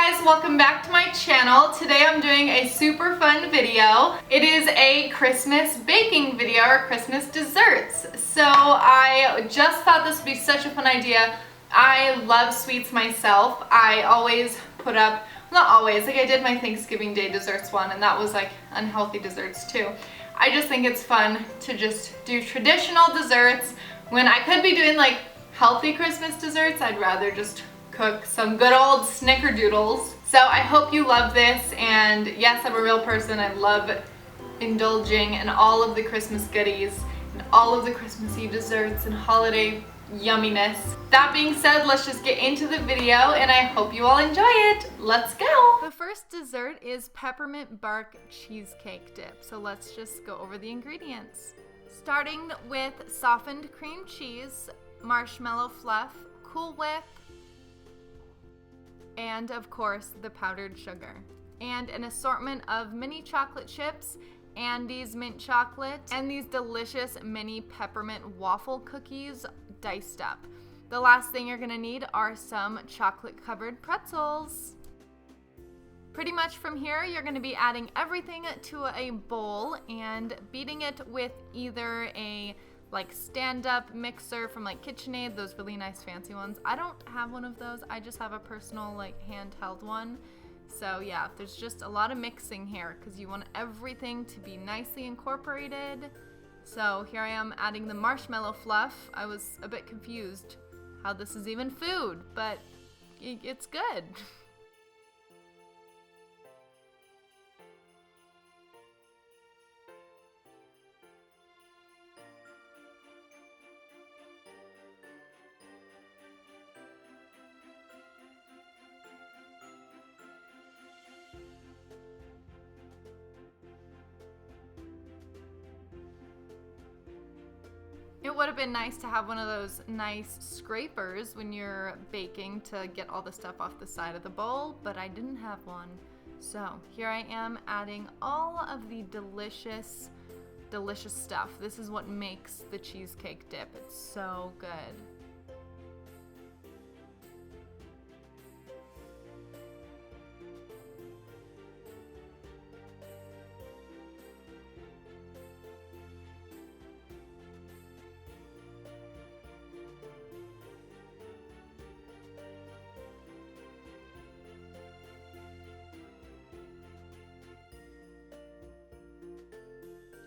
guys, welcome back to my channel. Today I'm doing a super fun video. It is a Christmas baking video or Christmas desserts. So I just thought this would be such a fun idea. I love sweets myself. I always put up, not always, like I did my Thanksgiving Day desserts one and that was like unhealthy desserts too. I just think it's fun to just do traditional desserts. When I could be doing like healthy Christmas desserts, I'd rather just cook some good old snickerdoodles. So I hope you love this, and yes, I'm a real person. I love indulging in all of the Christmas goodies and all of the Christmassy desserts and holiday yumminess. That being said, let's just get into the video and I hope you all enjoy it. Let's go! The first dessert is peppermint bark cheesecake dip. So let's just go over the ingredients. Starting with softened cream cheese, marshmallow fluff, Cool Whip, and of course the powdered sugar, and an assortment of mini chocolate chips, Andes mint chocolate, and these delicious mini peppermint waffle cookies diced up. The last thing you're gonna need are some chocolate covered pretzels. Pretty much from here, you're gonna be adding everything to a bowl and beating it with either a like stand-up mixer from like KitchenAid, those really nice fancy ones. I don't have one of those. I just have a personal like handheld one. So yeah, there's just a lot of mixing here because you want everything to be nicely incorporated. So here I am adding the marshmallow fluff. I was a bit confused how this is even food, but it's good. It would have been nice to have one of those nice scrapers when you're baking to get all the stuff off the side of the bowl, but I didn't have one. So here I am adding all of the delicious, delicious stuff. This is what makes the cheesecake dip. It's so good.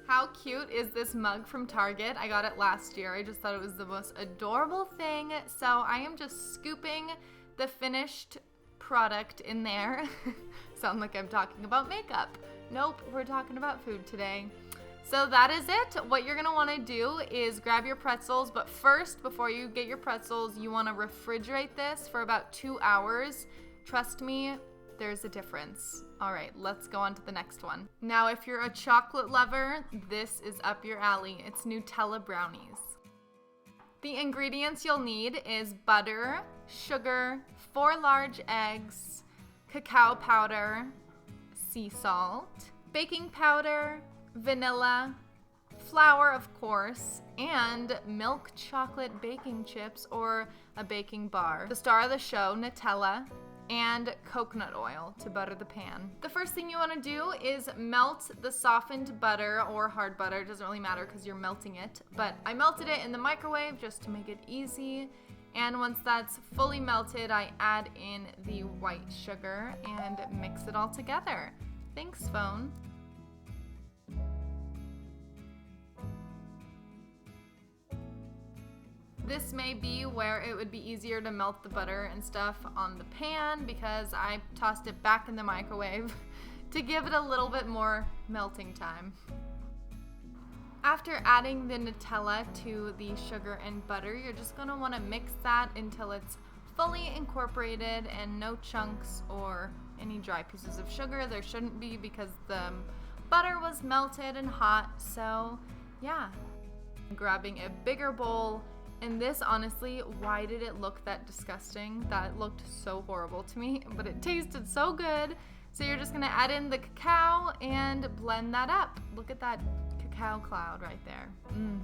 How cute is this mug from Target? I got it last year. I just thought it was the most adorable thing. So I am just scooping the finished product in there. Sound like I'm talking about makeup. Nope, we're talking about food today. So that is it. What you're gonna wanna do is grab your pretzels, but first, before you get your pretzels, you wanna refrigerate this for about 2 hours. Trust me, there's a difference. All right, let's go on to the next one. Now, if you're a chocolate lover, this is up your alley. It's Nutella Brownies. The ingredients you'll need is butter, sugar, 4 large eggs, cacao powder, sea salt, baking powder, vanilla, flour of course, and milk chocolate baking chips or a baking bar. The star of the show, Nutella, and coconut oil to butter the pan. The first thing you want to do is melt the softened butter or hard butter. It doesn't really matter because you're melting it, but I melted it in the microwave just to make it easy. And once that's fully melted, I add in the white sugar and mix it all together. Thanks, phone. This may be where it would be easier to melt the butter and stuff on the pan because I tossed it back in the microwave to give it a little bit more melting time. After adding the Nutella to the sugar and butter, you're just gonna wanna mix that until it's fully incorporated and no chunks or any dry pieces of sugar. There shouldn't be because the butter was melted and hot, so yeah. Grabbing a bigger bowl. And this, honestly, why did it look that disgusting? That looked so horrible to me, but it tasted so good. So you're just gonna add in the cacao and blend that up. Look at that cacao cloud right there.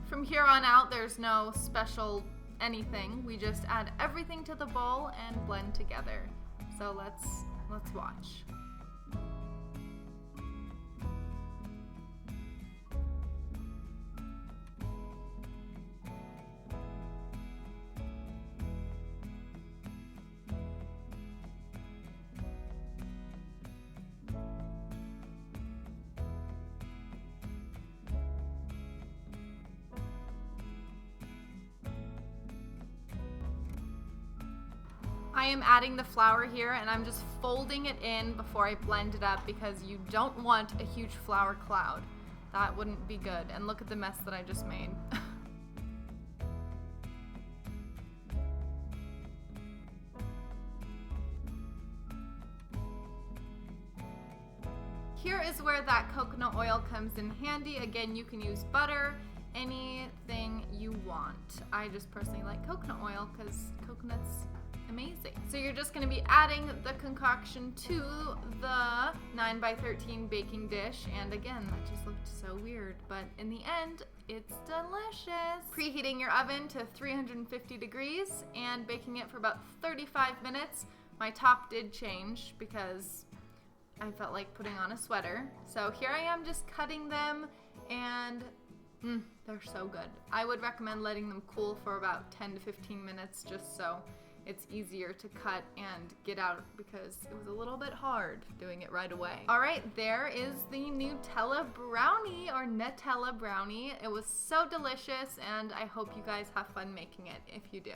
From here on out, there's no special anything. We just add everything to the bowl and blend together. So let's let's watch. I am adding the flour here, and I'm just folding it in before I blend it up because you don't want a huge flour cloud. That wouldn't be good. And look at the mess that I just made. Here is where that coconut oil comes in handy. Again, you can use butter, anything you want. I just personally like coconut oil because coconut's amazing. So you're just going to be adding the concoction to the 9x13 baking dish, and again, that just looked so weird, but in the end, it's delicious. Preheating your oven to 350 degrees and baking it for about 35 minutes. My top did change because I felt like putting on a sweater. So here I am just cutting them, and they're so good. I would recommend letting them cool for about 10 to 15 minutes just so it's easier to cut and get out because it was a little bit hard doing it right away. All right, there is the Nutella brownie or Nutella brownie. It was so delicious, and I hope you guys have fun making it if you do.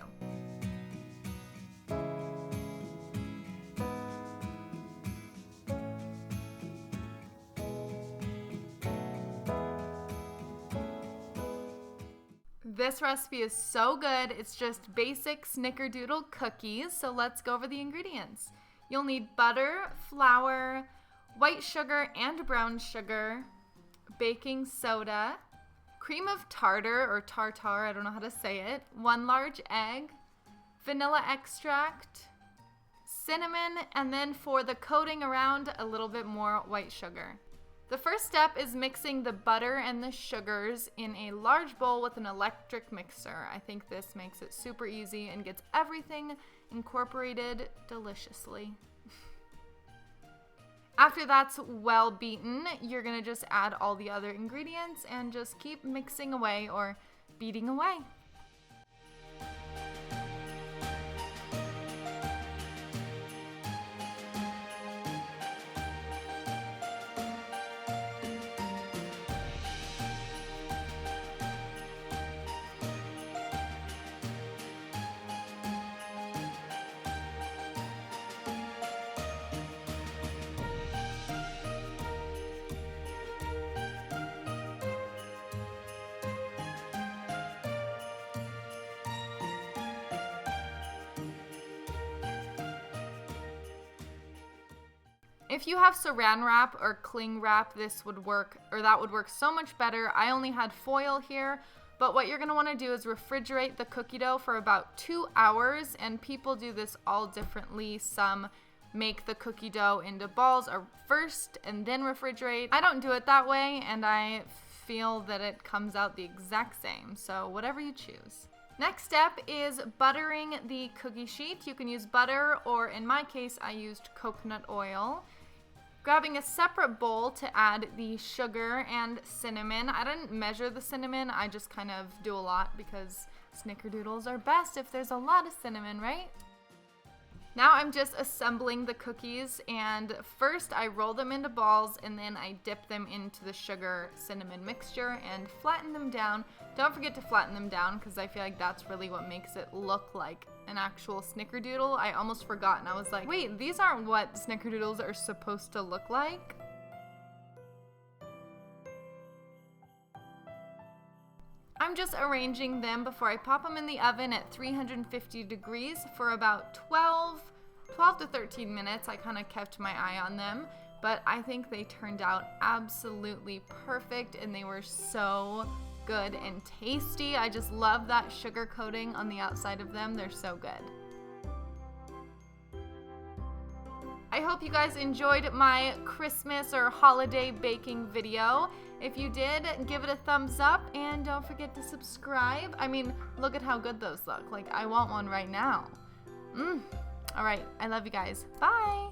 This recipe is so good. It's just basic snickerdoodle cookies. So let's go over the ingredients. You'll need butter, flour, white sugar and brown sugar, baking soda, cream of tartar or tartar, I don't know how to say it, 1 large egg, vanilla extract, cinnamon, and then for the coating around, a little bit more white sugar. The first step is mixing the butter and the sugars in a large bowl with an electric mixer. I think this makes it super easy and gets everything incorporated deliciously. After that's well beaten, you're gonna just add all the other ingredients and just keep mixing away or beating away. If you have saran wrap or cling wrap, this would work, or that would work so much better. I only had foil here, but what you're gonna wanna do is refrigerate the cookie dough for about 2 hours, and people do this all differently. Some make the cookie dough into balls or first and then refrigerate. I don't do it that way, and I feel that it comes out the exact same, so whatever you choose. Next step is buttering the cookie sheet. You can use butter, or in my case, I used coconut oil. Grabbing a separate bowl to add the sugar and cinnamon. I didn't measure the cinnamon, I just kind of do a lot because snickerdoodles are best if there's a lot of cinnamon, right? Now I'm just assembling the cookies, and first I roll them into balls and then I dip them into the sugar cinnamon mixture and flatten them down. Don't forget to flatten them down because I feel like that's really what makes it look like an actual snickerdoodle. I almost forgot and I was like, wait, these aren't what snickerdoodles are supposed to look like. I'm just arranging them before I pop them in the oven at 350 degrees for about 12 to 13 minutes. I kind of kept my eye on them, but I think they turned out absolutely perfect and they were so good and tasty. I just love that sugar coating on the outside of them. They're so good. I hope you guys enjoyed my Christmas or holiday baking video. If you did, give it a thumbs up and don't forget to subscribe. I mean, look at how good those look. Like, I want one right now. All right, I love you guys. Bye.